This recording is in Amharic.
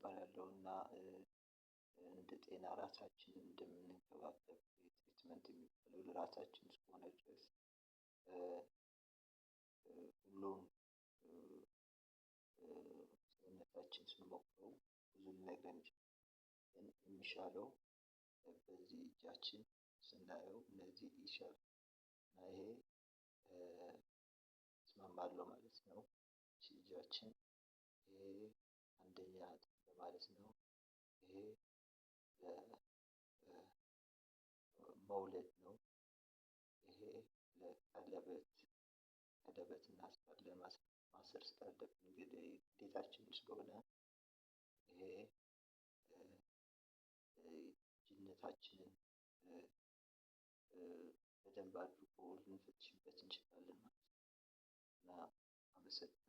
እባላለሁ እና እንደ ጤና ራሳችንን እንደምንንከባከብ ትሪትመንት የሚባለው ለራሳችን እስከሆነ ድረስ ሁሉም ሰውነታችን ስንሞክረው ብዙ ሊነግረን ይችላል። ግን የሚሻለው በዚህ እጃችን ስናየው እነዚህ ይሻላል እና ይሄ እስማማለሁ ማለት ነው። እጃችን ይሄ አንደኛ ማለት ነው። ይሄ መውለድ ነው። ይሄ ቀለበት ማሰር ስላለብን እንግዲህ ግዴታችን ስለሆነ ይሄ ልጅነታችንን በደንብ አድርጎ ልንፈትሽበት እንችላለን ማለት ነው እና አመሰግናለሁ።